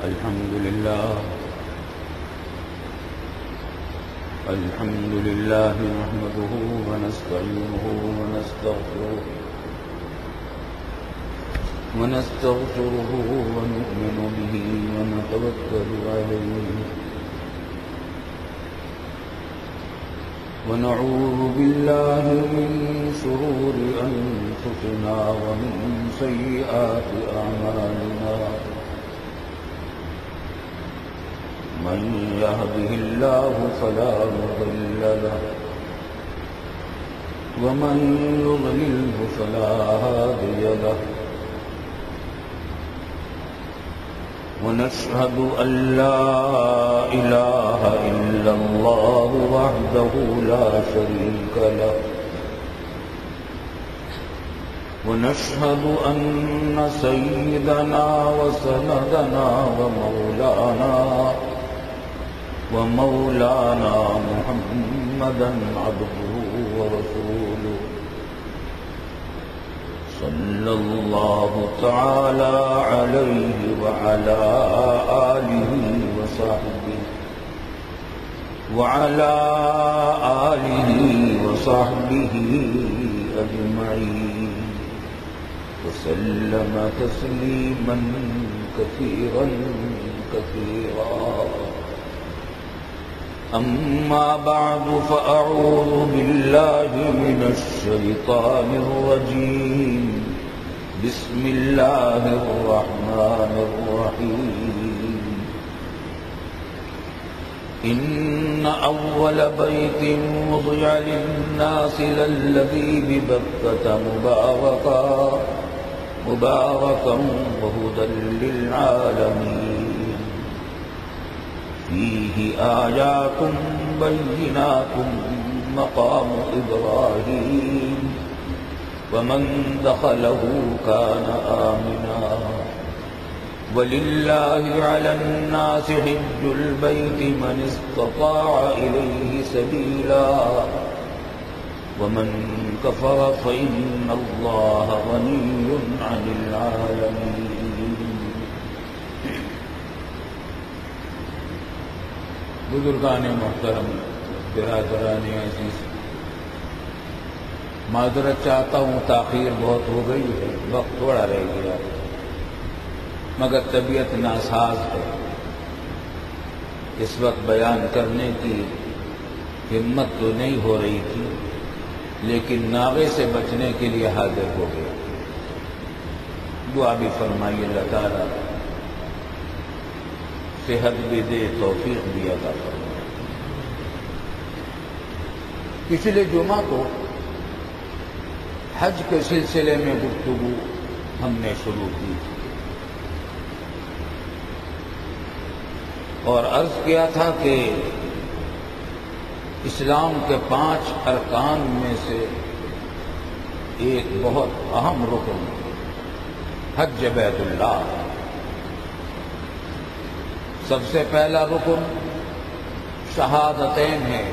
الحمد لله نحمده ونستعينه ونستغفره ونؤمن به ونتوكل عليه ونعوذ بالله من شرور أنفسنا ومن سيئات أعمالنا من يهده الله فلا مضل له ومن يضلله فلا هادي له ونشهد أن لا إله إلا الله وحده لا شريك له ونشهد أن سيدنا وسندنا ومولانا محمدا عبده ورسوله صلى الله تعالى عليه وعلى آله وصحبه أجمعين وسلم تسليما كثيرا أما بعد فأعوذ بالله من الشيطان الرجيم بسم الله الرحمن الرحيم إن أول بيت وضع للناس للذي ببكة مباركا وهدى للعالمين فيه آيات بينات مقام إبراهيم ومن دخله كان آمنا ولله على الناس حج البيت من استطاع إليه سبيلا ومن كفر فإن الله غني عن العالمين بزرگان محترم، برادران عزیز، معذرت چاہتا ہوں، تاخیر بہت ہو گئی ہے، وقت تھوڑا رہ گیا، مگر طبیعت ناساز ہے، اس وقت بیان کرنے کی ہمت تو نہیں ہو رہی تھی، لیکن ناغے سے بچنے کے لیے حاضر ہو گیا۔ دعا بھی فرمائیے اللہ تعالیٰ صحت بھی دے، توفیق بھی عطا فرمائے۔ پچھلے جمعہ کو حج کے سلسلے میں گفتگو ہم نے شروع کی اور عرض کیا تھا کہ اسلام کے 5 ارکان میں سے ایک بہت اہم رکن حج بیت اللہ۔ سب سے پہلا رکن شہادتین ہے،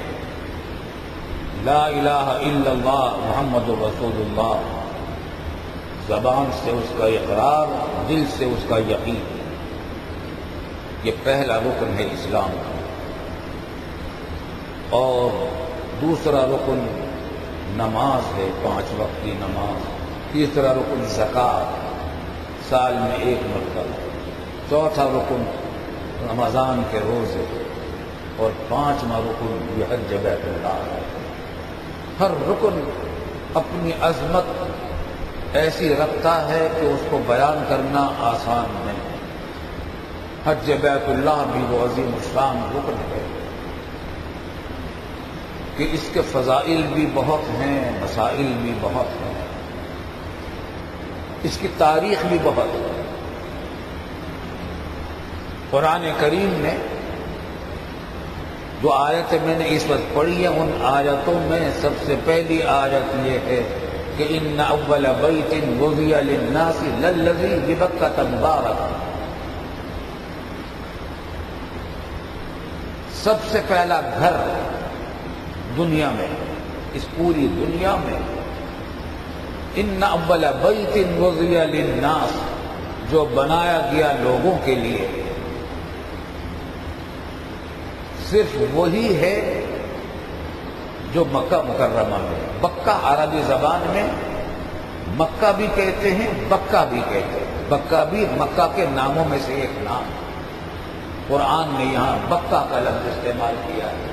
لا الہ الا اللہ محمد رسول اللہ، زبان سے اس کا اقرار، دل سے اس کا یقین، یہ پہلا رکن ہے اسلام کا۔ اور دوسرا رکن نماز ہے، 5 وقت کی نماز۔ تیسرا رکن زکوٰۃ، سال میں 1 مرتبہ۔ چوتھا رکن رمضان کے روزے، اور 5واں رکن یہ حج بیت اللہ ہے۔ ہر رکن اپنی عظمت ایسی رکھتا ہے کہ اس کو بیان کرنا آسان نہیں۔ حج بیت اللہ بھی وہ عظیم الشان رکن ہے کہ اس کے فضائل بھی بہت ہیں، مسائل بھی بہت ہیں، اس کی تاریخ بھی بہت ہے۔ قرآن کریم نے جو آیتیں میں نے اس وقت پڑھی ہیں، ان آیتوں میں سب سے پہلی آیت یہ ہے کہ ان اول بیت وضع للناس للذی ببکۃ مبارکا، سب سے پہلا گھر دنیا میں، اس پوری دنیا میں، ان اول بیت وضع للناس، جو بنایا گیا لوگوں کے لیے، صرف وہی ہے جو مکہ مکرمہ میں. بکہ عربی زبان میں مکہ بھی کہتے ہیں، بکہ بھی کہتے ہیں. بکہ بھی مکہ کے ناموں میں سے ایک نام. قرآن نے یہاں بکہ کا لفظ استعمال کیا ہے.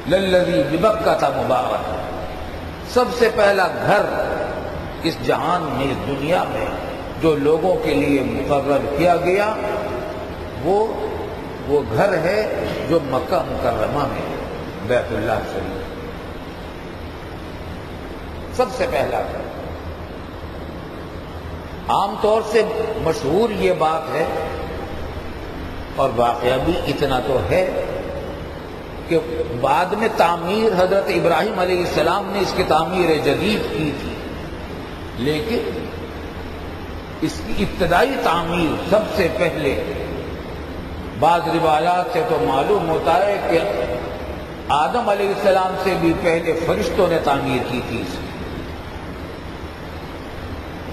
للذی ببکہ مبارک، سب سے پہلا گھر اس جہان میں، اس دنیا میں جو لوگوں کے لیے مقرر کیا گیا وہ گھر ہے جو مکہ مکرمہ میں ہے، بیت اللہ شریف. سب سے پہلا گھر. عام طور سے مشہور یہ بات ہے، اور واقعہ بھی اتنا تو ہے، کہ بعد میں تعمیر حضرت ابراہیم علیہ السلام نے اس کی تعمیر جدید کی تھی، لیکن اس کی ابتدائی تعمیر سب سے پہلے بعض روایات سے تو معلوم ہوتا ہے کہ آدم علیہ السلام سے بھی پہلے فرشتوں نے تعمیر کی تھی اس کی.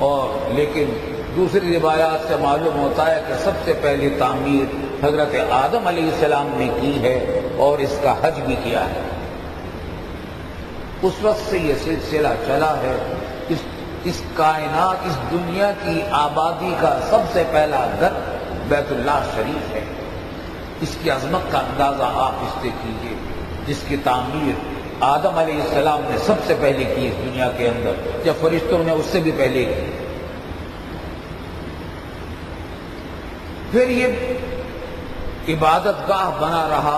اور لیکن دوسری روایات سے معلوم ہوتا ہے کہ سب سے پہلی تعمیر حضرت آدم علیہ السلام نے کی ہے اور اس کا حج بھی کیا ہے. اس وقت سے یہ سلسلہ چلا ہے. اس کائنات، اس دنیا کی آبادی کا سب سے پہلا گھر بیت اللہ شریف ہے. اس کی عظمت کا اندازہ آپ اس سے کیجیے، جس کی تعمیر آدم علیہ السلام نے سب سے پہلے کی اس دنیا کے اندر، یا فرشتوں نے اس سے بھی پہلے کی. پھر یہ عبادت گاہ بنا رہا.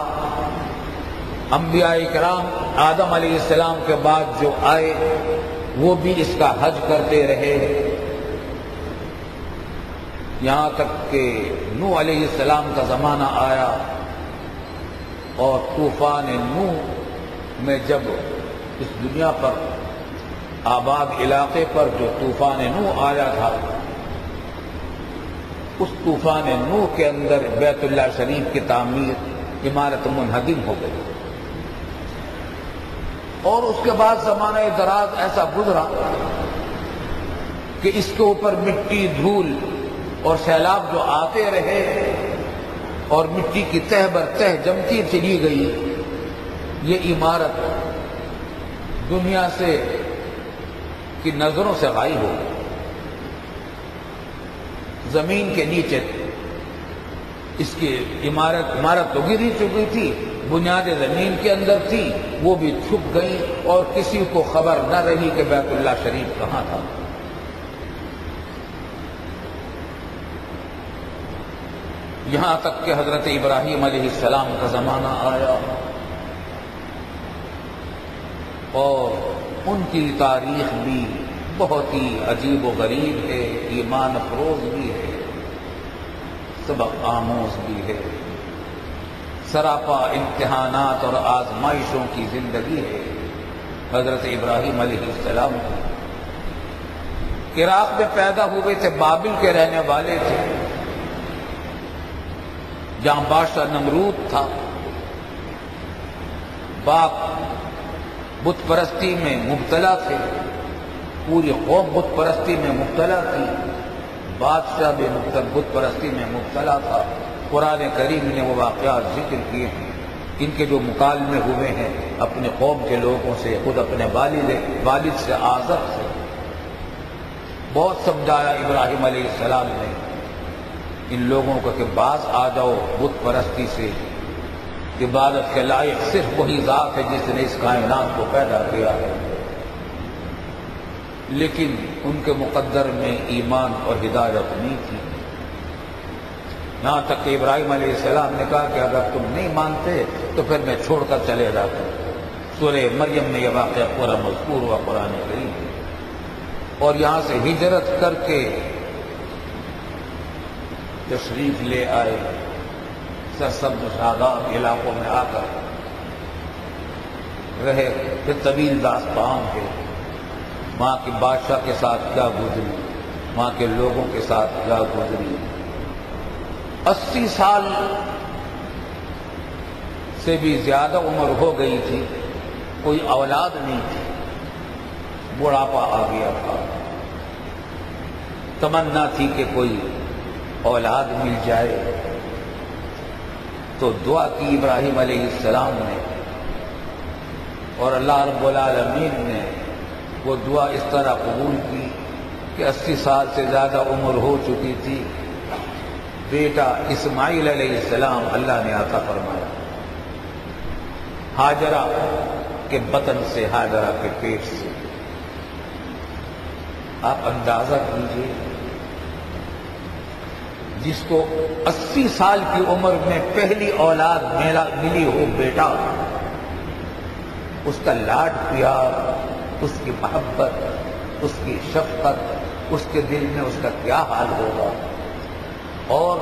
انبیاء کرام آدم علیہ السلام کے بعد جو آئے وہ بھی اس کا حج کرتے رہے، یہاں تک کہ نوح علیہ السلام کا زمانہ آیا، اور طوفان نوح میں جب اس دنیا پر آباد علاقے پر جو طوفان نوح آیا تھا، اس طوفان نوح کے اندر بیت اللہ شریف کی تعمیر، عمارت منہدم ہو گئی. اور اس کے بعد زمانہ دراز ایسا گزرا کہ اس کے اوپر مٹی، دھول اور سیلاب جو آتے رہے اور مٹی کی تہ بر تہ جمتی چلی گئی، یہ عمارت دنیا سے کی نظروں سے غائب ہو گئی. زمین کے نیچے اس کی عمارت تو گر ہی چکی تھی، بنیادیں زمین کے اندر تھی، وہ بھی چھپ گئی اور کسی کو خبر نہ رہی کہ بیت اللہ شریف کہاں تھا. یہاں تک کہ حضرت ابراہیم علیہ السلام کا زمانہ آیا، اور ان کی تاریخ بھی بہت ہی عجیب و غریب ہے، ایمان افروز بھی ہے، سبق آموز بھی ہے. سراپا امتحانات اور آزمائشوں کی زندگی ہے حضرت ابراہیم علیہ السلام. عراق میں پیدا ہوئے تھے، بابل کے رہنے والے تھے، جہاں بادشاہ نمرود تھا. باپ بت پرستی میں مبتلا تھے، پوری قوم بت پرستی میں مبتلا تھی، بادشاہ بھی بت پرستی میں مبتلا تھا. قرآن کریم نے وہ واقعات ذکر کیے ہیں، ان کے جو مکالمے ہوئے ہیں اپنے قوم کے لوگوں سے، خود اپنے والد سے، آزر سے. بہت سمجھایا ابراہیم علیہ السلام نے ان لوگوں کو کہ باز آ جاؤ بت پرستی سے، عبادت کے لائق صرف وہی ذات ہے جس نے اس کائنات کو پیدا کیا ہے. لیکن ان کے مقدر میں ایمان اور ہدایت نہیں تھی. یہاں تک کہ ابراہیم علیہ السلام نے کہا کہ اگر تم نہیں مانتے تو پھر میں چھوڑ کر چلے جاتا. سورہ مریم میں یہ واقعہ پورا مذکور ہوا قرآن کریم. اور یہاں سے ہجرت کر کے تشریف لے آئے سرسبز شاداب علاقوں میں آ کر رہے. پھر طویل داستان ہے وہاں کے بادشاہ کے ساتھ کیا گزری، وہاں کے لوگوں کے ساتھ کیا گزری. 80 سال سے بھی زیادہ عمر ہو گئی تھی، کوئی اولاد نہیں تھی، بڑھاپا آ گیا تھا. تمنا تھی کہ کوئی اولاد مل جائے، تو دعا کی ابراہیم علیہ السلام نے، اور اللہ رب العالمین نے وہ دعا اس طرح قبول کی کہ 80 سال سے زیادہ عمر ہو چکی تھی، بیٹا اسماعیل علیہ السلام اللہ نے عطا فرمایا، ہاجرہ کے بطن سے، ہاجرہ کے پیٹ سے۔ آپ اندازہ کیجیے، جس کو 80 سال کی عمر میں پہلی اولاد ملی ہو بیٹا، اس کا لاڈ پیار، اس کی محبت، اس کی شفقت، اس کے دل میں اس کا کیا حال ہوگا، اور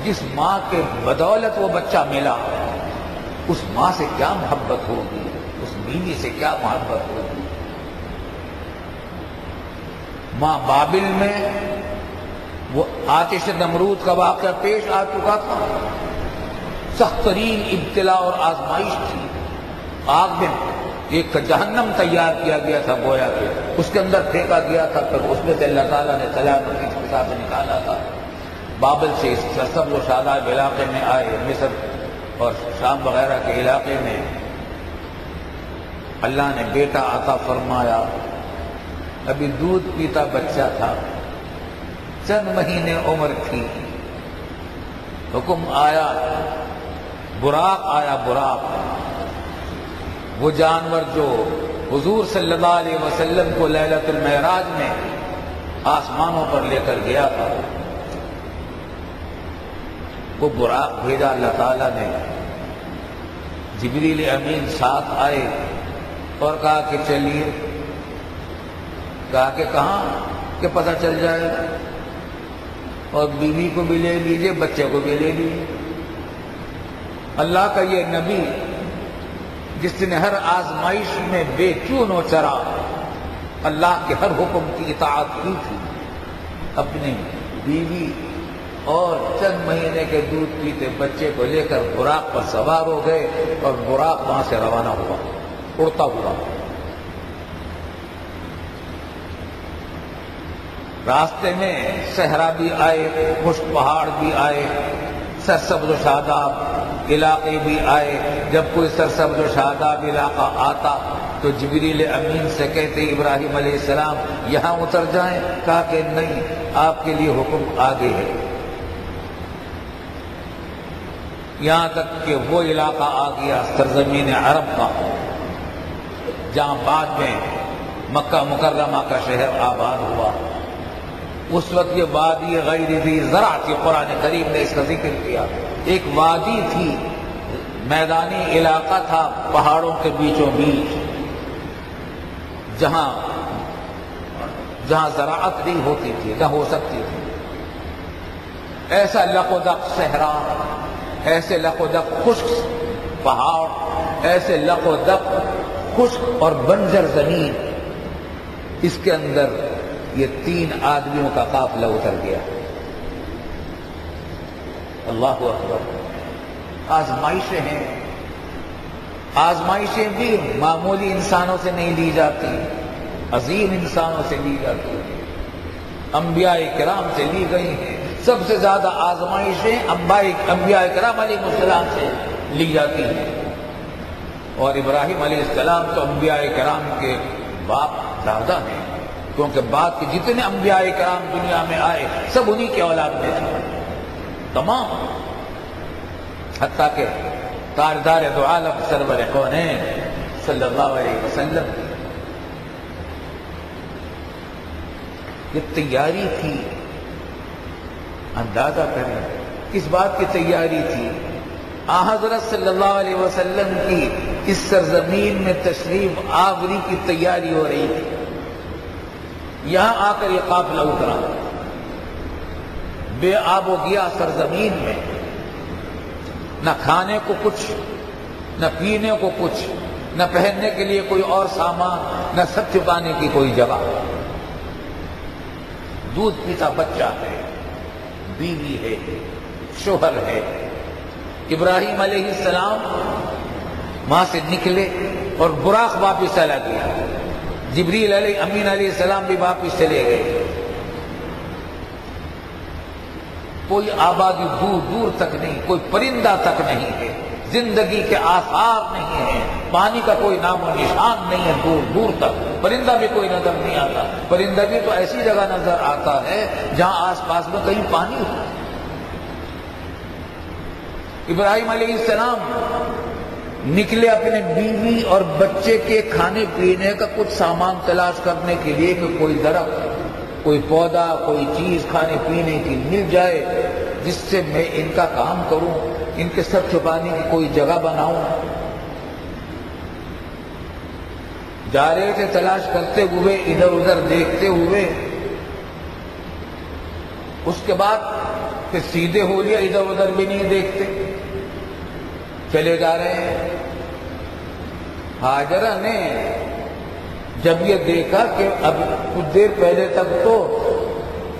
جس ماں کے بدولت وہ بچہ ملا، اس ماں سے کیا محبت ہوگی، اس بیوی سے کیا محبت ہوگی۔ ماں بابل میں وہ آتش نمرود کا واقعہ پیش آ چکا تھا، سخت ترین ابتلا اور آزمائش تھی، آگ میں ایک جہنم تیار کیا گیا تھا، گویا کہ اس کے اندر پھینکا گیا تھا، پھر اس میں سے اللہ تعالیٰ نے سلامتی کے ساتھ نکالا تھا۔ بابل سے اس سرسبز و شاداب علاقے میں آئے، مصر اور شام وغیرہ کے علاقے میں اللہ نے بیٹا عطا فرمایا، ابھی دودھ پیتا بچہ تھا، چند مہینے عمر تھی، حکم آیا، براق آیا، براق، وہ جانور جو حضور صلی اللہ علیہ وسلم کو لیلۃ المعراج میں آسمانوں پر لے کر گیا تھا، وہ براق بھیجا اللہ تعالیٰ نے، جبریل امین ساتھ آئے اور کہا کہ چلیے، کہا کہ کہاں کہ پتہ چل جائے گا، اور بیوی کو بھی لے لیجیے، بچے کو بھی لے لیجیے۔ اللہ کا یہ نبی جس نے ہر آزمائش میں بے چون و چرا اللہ کے ہر حکم کی اطاعت کی تھی، اپنی بیوی اور چند مہینے کے دودھ پیتے بچے کو لے کر براق پر سوار ہو گئے، اور براق وہاں سے روانہ ہوا اڑتا ہوا۔ راستے میں صحرا بھی آئے، خشک پہاڑ بھی آئے، سرسبز و شاداب علاقے بھی آئے۔ جب کوئی سرسبز و شاداب علاقہ آتا تو جبریل امین سے کہتے ابراہیم علیہ السلام یہاں اتر جائیں، کہا کہ نہیں، آپ کے لیے حکم آگے ہے۔ یہاں تک کہ وہ علاقہ آ گیا سرزمین عرب کا، جہاں بعد میں مکہ مکرمہ کا شہر آباد ہوا۔ اس وقت یہ وادی غیر ذی زرع تھی، قرآن کریم نے اس کا ذکر کیا، ایک وادی تھی، میدانی علاقہ تھا پہاڑوں کے بیچوں بیچ، جہاں زراعت نہیں ہوتی تھی، نہ ہو سکتی تھی۔ ایسا لق و دق صحرا، ایسے لق و دق خشک پہاڑ، ایسے لق و دق خشک اور بنجر زمین، اس کے اندر یہ 3 آدمیوں کا قافلہ اتر گیا۔ اللہ اکبر! آزمائشیں ہیں، آزمائشیں بھی معمولی انسانوں سے نہیں لی جاتی، عظیم انسانوں سے لی جاتی ہیں، انبیاء کرام سے لی گئی ہیں۔ سب سے زیادہ آزمائشیں انبیاء کرام علیہ السلام سے لی جاتی ہیں، اور ابراہیم علیہ السلام تو انبیاء کرام کے باپ دادا ہیں، کیونکہ بعد کے جتنے انبیاء کرام دنیا میں آئے سب انہی کے اولاد میں تھے، تمام، حتیٰ کہ تاجدار دو عالم سرور کونین صلی اللہ علیہ وسلم۔ یہ تیاری تھی، اندازہ کریں کس بات کی تیاری تھی۔ حضرت صلی اللہ علیہ وسلم کی اس سرزمین میں تشریف آوری کی تیاری ہو رہی تھی۔ یہاں آ کر یہ قافلہ اترا، بے آب و گیا سرزمین میں، نہ کھانے کو کچھ، نہ پینے کو کچھ، نہ پہننے کے لیے کوئی اور سامان، نہ سب چھپانے کی کوئی جگہ۔ دودھ پیتا بچہ ہے، بیوی ہے، شوہر ہے۔ ابراہیم علیہ السلام وہاں سے نکلے اور براق واپس چلا گیا، جبریل امین علیہ السلام بھی واپس چلے گئے۔ کوئی آبادی دور دور تک نہیں، کوئی پرندہ تک نہیں ہے، زندگی کے آثار نہیں ہیں، پانی کا کوئی نام و نشان نہیں ہے، دور دور تک پرندہ بھی کوئی نظر نہیں آتا۔ پرندہ بھی تو ایسی جگہ نظر آتا ہے جہاں آس پاس میں کہیں پانی ہو۔ ابراہیم علیہ السلام نکلے اپنے بیوی اور بچے کے کھانے پینے کا کچھ سامان تلاش کرنے کے لیے کہ کوئی درخت، کوئی پودا، کوئی چیز کھانے پینے کی مل جائے جس سے میں ان کا کام کروں، ان کے سر چھپانے کی کوئی جگہ بناؤں۔ جا رہے تھے تلاش کرتے ہوئے، ادھر ادھر دیکھتے ہوئے، اس کے بعد پھر سیدھے ہو لیا، ادھر ادھر بھی نہیں دیکھتے، چلے جا رہے ہیں۔ ہاجرہ نے جب یہ دیکھا کہ اب کچھ دیر پہلے تک تو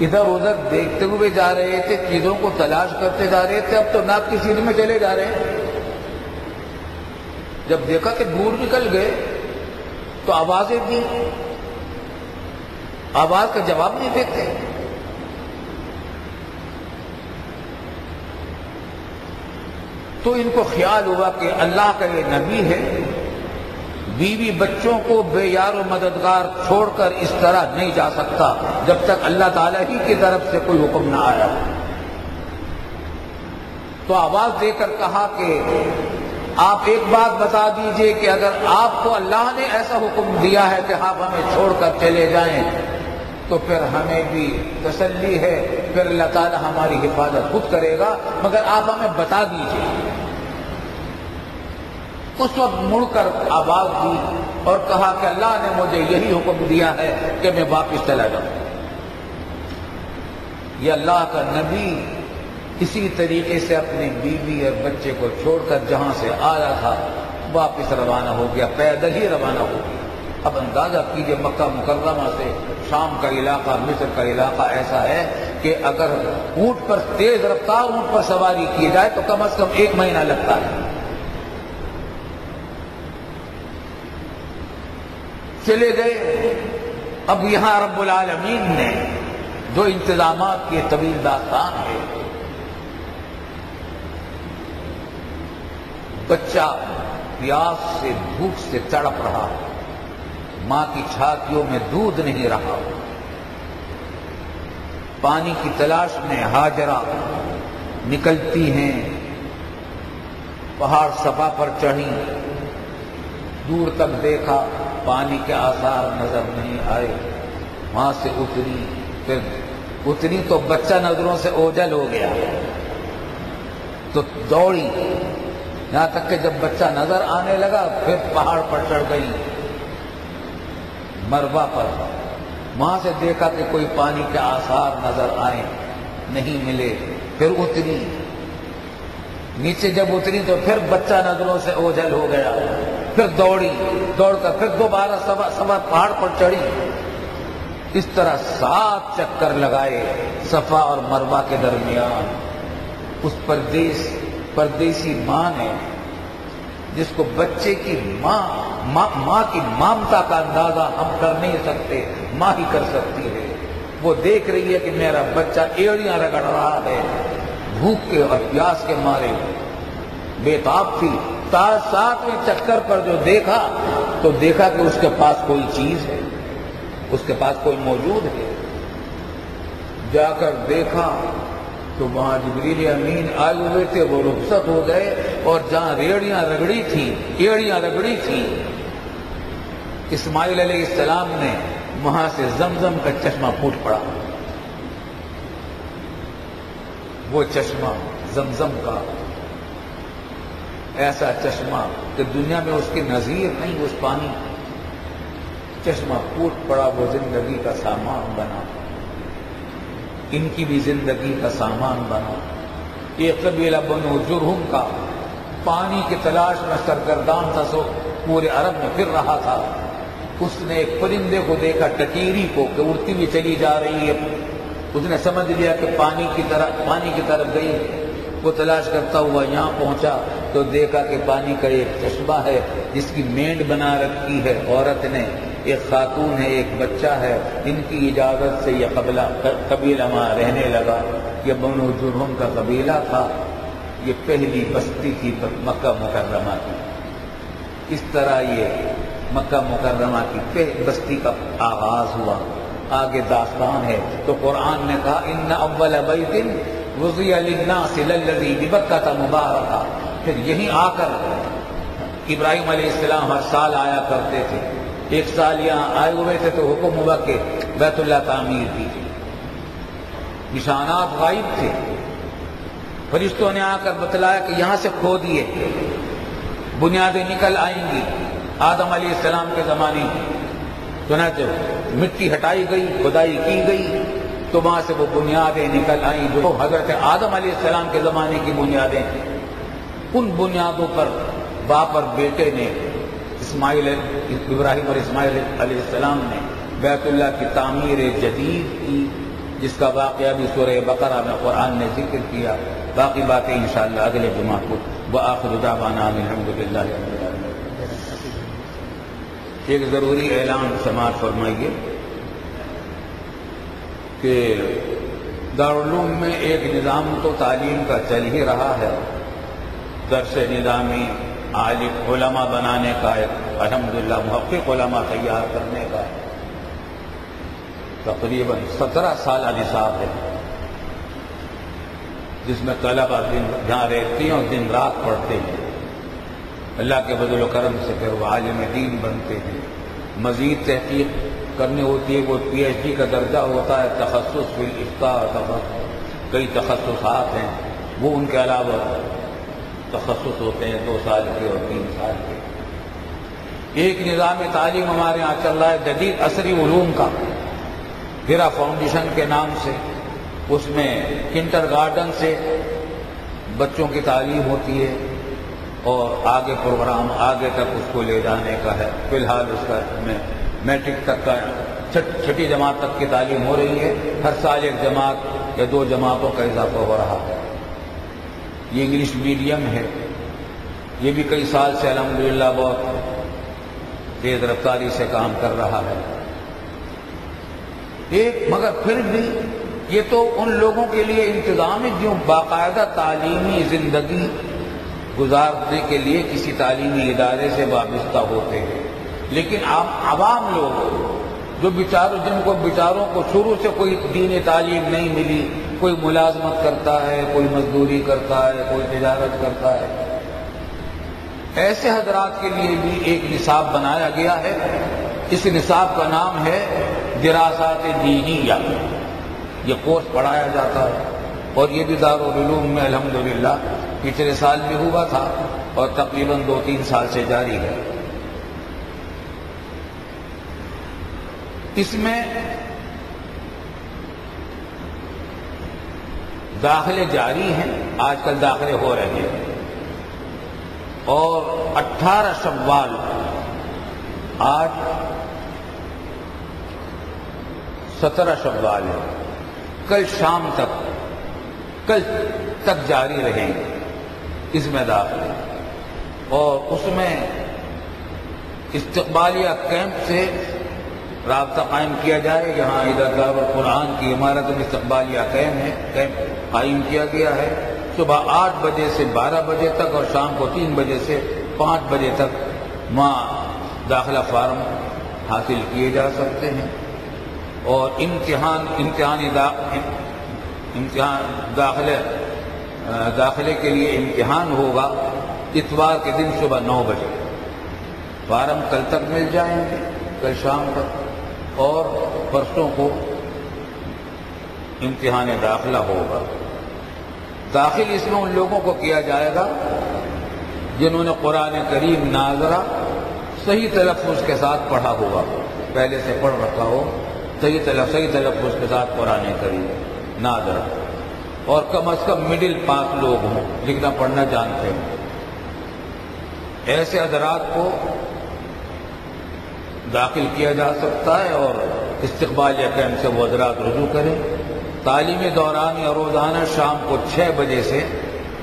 ادھر ادھر دیکھتے ہوئے جا رہے تھے، چیزوں کو تلاش کرتے جا رہے تھے، اب تو ناک کی سیدھ میں چلے جا رہے ہیں۔ جب دیکھا کہ دور نکل گئے تو آوازیں دی، آواز کا جواب نہیں دیتے۔ تو ان کو خیال ہوا کہ اللہ کا یہ نبی ہے، بیوی بچوں کو بے یار و مددگار چھوڑ کر اس طرح نہیں جا سکتا جب تک اللہ تعالیٰ ہی کی طرف سے کوئی حکم نہ آیا۔ تو آواز دے کر کہا کہ آپ ایک بات بتا دیجئے کہ اگر آپ کو اللہ نے ایسا حکم دیا ہے کہ آپ ہمیں چھوڑ کر چلے جائیں تو پھر ہمیں بھی تسلی ہے، پھر اللہ تعالیٰ ہماری حفاظت خود کرے گا، مگر آپ ہمیں بتا دیجئے۔ اس وقت مڑ کر آواز دی اور کہا کہ اللہ نے مجھے یہی حکم دیا ہے کہ میں واپس چلا جاؤں۔ یہ اللہ کا نبی اسی طریقے سے اپنی بیوی اور بچے کو چھوڑ کر جہاں سے آیا تھا واپس روانہ ہو گیا، پیدل ہی روانہ ہو گیا۔ اب اندازہ کیجئے مکہ مکرمہ سے شام کا علاقہ، مصر کا علاقہ ایسا ہے کہ اگر اونٹ پر، تیز رفتار اونٹ پر سواری کی جائے تو کم از کم 1 مہینہ لگتا ہے۔ چلے گئے۔ اب یہاں رب العالمین نے جو انتظامات کی طویل داستان ہے، بچہ پیاس سے، بھوک سے تڑپ رہا، ماں کی چھاتیوں میں دودھ نہیں رہا، پانی کی تلاش میں ہاجرہ نکلتی ہیں، پہاڑ صفا پر چڑھی، دور تک دیکھا، پانی کے آثار نظر نہیں آئے، وہاں سے اتری، پھر اتری تو بچہ نظروں سے اوجھل ہو گیا تو دوڑی، یہاں تک کہ جب بچہ نظر آنے لگا پھر پہاڑ پر چڑھ گئی، مروا پر، وہاں سے دیکھا کہ کوئی پانی کے آثار نظر آئے، نہیں ملے، پھر اتری، نیچے جب اتری تو پھر بچہ نظروں سے اوجھل ہو گیا، پھر دوڑی، دوڑ کر پھر دوبارہ سوا پہاڑ پر چڑھی۔ اس طرح 7 چکر لگائے صفا اور مروہ کے درمیان۔ اس پردیسی ماں نے، جس کو بچے کی ماں کی مامتا کا اندازہ ہم کر نہیں سکتے، ماں ہی کر سکتی ہے، وہ دیکھ رہی ہے کہ میرا بچہ ایڑیاں رگڑ رہا ہے، بھوک کے اور پیاس کے مارے بے تاب تھی۔ 7ویں چکر پر جو دیکھا تو دیکھا کہ اس کے پاس کوئی چیز ہے، اس کے پاس کوئی موجود ہے۔ جا کر دیکھا تو وہاں جبریل امین آئے ہوئے تھے، وہ رخصت ہو گئے، اور جہاں ایڑیاں رگڑی تھی اسماعیل علیہ السلام نے، وہاں سے زمزم کا چشمہ پھوٹ پڑا۔ وہ چشمہ زمزم کا، ایسا چشمہ کہ دنیا میں اس کی نظیر نہیں، اس پانی، چشمہ پھوٹ پڑا، وہ زندگی کا سامان بنا، ان کی بھی زندگی کا سامان بنا۔ ایک قبیلہ بنو جرہم کا پانی کی تلاش میں سرگردان تھا، سو پورے عرب میں پھر رہا تھا، اس نے ایک پرندے کو دیکھا، ٹٹیری کو، کہ اڑتی ہوئی چلی جا رہی ہے، اس نے سمجھ لیا کہ پانی کی طرف گئی، وہ تلاش کرتا ہوا یہاں پہنچا تو دیکھا کہ پانی کا ایک چشمہ ہے جس کی مینڈ بنا رکھی ہے عورت نے، ایک خاتون ہے، ایک بچہ ہے، ان کی اجازت سے یہ قبیلہ وہاں رہنے لگا۔ یہ بنو جرہم کا قبیلہ تھا، یہ پہلی بستی تھی مکہ مکرمہ کی۔ اس طرح یہ مکہ مکرمہ کی بستی کا آغاز ہوا۔ آگے داستان ہے تو قرآن نے کہا ان اول بیت وضع للناس للذی ببکۃ مبارکہ، پھر یہیں آ کر ابراہیم علیہ السلام ہر سال آیا کرتے تھے۔ ایک سال یہاں آئے ہوئے تھے تو حکم ہوا کہ بیت اللہ تعمیر کیجیے، نشانات غائب تھے، فرشتوں نے آ کر بتلایا کہ یہاں سے کھودیے، بنیادیں نکل آئیں گی۔ آدم علیہ السلام کے زمانے کی چنانچہ مٹی ہٹائی گئی، کھدائی کی گئی تو وہاں سے وہ بنیادیں نکل آئیں جو حضرت آدم علیہ السلام کے زمانے کی بنیادیں تھیں۔ ان بنیادوں پر باپ اور بیٹے نے ابراہیم اور اسماعیل علیہ السلام نے بیت اللہ کی تعمیر جدید کی، جس کا واقعہ بھی سورہ بقرہ میں قرآن نے ذکر کیا۔ باقی باتیں انشاءاللہ اگلے جمعہ کو۔ وآخر دعوانا الحمدللہ رب العالمین۔ ایک ضروری اعلان سماعت فرمائیے کہ دارالعلوم میں ایک نظام تو تعلیم کا چل ہی رہا ہے، درس نظامی، عالم علماء بنانے کا، ایک الحمدللہ محقق علماء تیار کرنے کا تقریباً 17 سالہ نصاب ہے، جس میں طلبہ جہاں رہتی ہیں اور دن رات پڑھتے ہیں۔ اللہ کے فضل و کرم سے پھر وہ عالم دین بنتے ہیں۔ مزید تحقیق کرنی ہوتی ہے، وہ پی ایچ ڈی کا درجہ ہوتا ہے، تخصص فی الافتاء، کئی تخصصات ہیں، وہ ان کے علاوہ تخصص ہوتے ہیں 2 سال کے اور 3 سال کے۔ ایک نظام تعلیم ہمارے یہاں چل رہا ہے جدید عصری علوم کا، ہیرا فاؤنڈیشن کے نام سے۔ اس میں کنڈر گارڈن سے بچوں کی تعلیم ہوتی ہے اور آگے پروگرام آگے تک اس کو لے جانے کا ہے۔ فی الحال اس کا میں میٹرک تک کا 6ٹھی جماعت تک کی تعلیم ہو رہی ہے، ہر سال 1 جماعت یا 2 جماعتوں کا اضافہ ہو رہا ہے۔ یہ انگلش میڈیم ہے، یہ بھی کئی سال سے الحمدللہ بہت تیز رفتاری سے کام کر رہا ہے۔ مگر پھر بھی یہ تو ان لوگوں کے لیے انتظام ہے جو باقاعدہ تعلیمی زندگی گزارنے کے لیے کسی تعلیمی ادارے سے وابستہ ہوتے ہیں، لیکن عوام لوگ جو جن کو بیچاروں کو شروع سے کوئی دینی تعلیم نہیں ملی، کوئی ملازمت کرتا ہے، کوئی مزدوری کرتا ہے، کوئی تجارت کرتا ہے، ایسے حضرات کے لیے بھی ایک نصاب بنایا گیا ہے۔ اس نصاب کا نام ہے دراسات دینیہ۔ یہ کورس پڑھایا جاتا ہے اور یہ بھی دارالعلوم میں الحمدللہ پچھلے سال بھی ہوا تھا اور تقریباً 2-3 سال سے جاری ہے۔ اس میں داخلے جاری ہیں، آج کل داخلے ہو رہے ہیں، اور 18 شوال، آج 17 شوال ہے، کل شام تک جاری رہیں گے اس میں داخلے، اور اس میں استقبالیہ کیمپ سے رابطہ قائم کیا جائے۔ یہاں ادھر دارالقرآن کی عمارت میں استقبالیہ کیمپ قائم کیا گیا ہے۔ صبح 8 بجے سے 12 بجے تک اور شام کو 3 بجے سے 5 بجے تک وہاں داخلہ فارم حاصل کیے جا سکتے ہیں، اور داخلے کے لیے امتحان ہوگا اتوار کے دن صبح 9 بجے۔ فارم کل تک مل جائیں گے، کل شام تک، اور پرسوں کو امتحان داخلہ ہوگا۔ داخل اس میں ان لوگوں کو کیا جائے گا جنہوں نے قرآن کریم ناظرہ صحیح تلفظ کے ساتھ پڑھا ہوگا، پہلے سے پڑھ رکھا ہو، صحیح تلفظ کے ساتھ قرآن کریم ناظرہ، اور کم از کم مڈل پاس لوگ ہوں، لکھنا پڑھنا جانتے ہوں۔ ایسے حضرات کو داخل کیا جا سکتا ہے اور استقبالیہ کیمپ سے وہ حضرات رجوع کریں۔ تعلیمی دوران یا روزانہ شام کو 6 بجے سے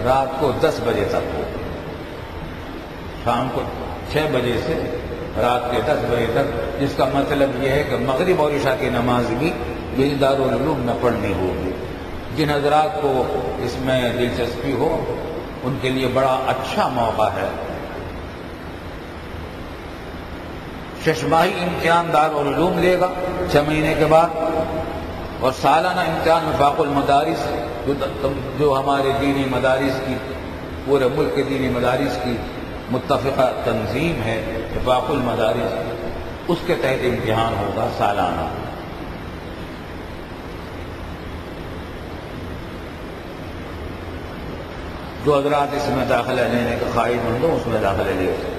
رات کو 10 بجے تک ہو، شام کو 6 بجے سے رات کے 10 بجے تک، جس کا مطلب یہ ہے کہ مغرب اور عشاء کی نماز بھی یہی دارالعلوم میں پڑھنی ہوگی۔ جن حضرات کو اس میں دلچسپی ہو ان کے لیے بڑا اچھا موقع ہے۔ ششماہی امتحان دارالعلوم لے گا 6 مہینے کے بعد، اور سالانہ امتحان وفاق المدارس جو ہمارے دینی مدارس کی، پورے ملک کے دینی مدارس کی متفقہ تنظیم ہے وفاق المدارس، اس کے تحت امتحان ہوگا سالانہ۔ جو حضرات اس میں داخلہ لینے کے خواہشمند ہوں اس میں داخلہ لے سکتے۔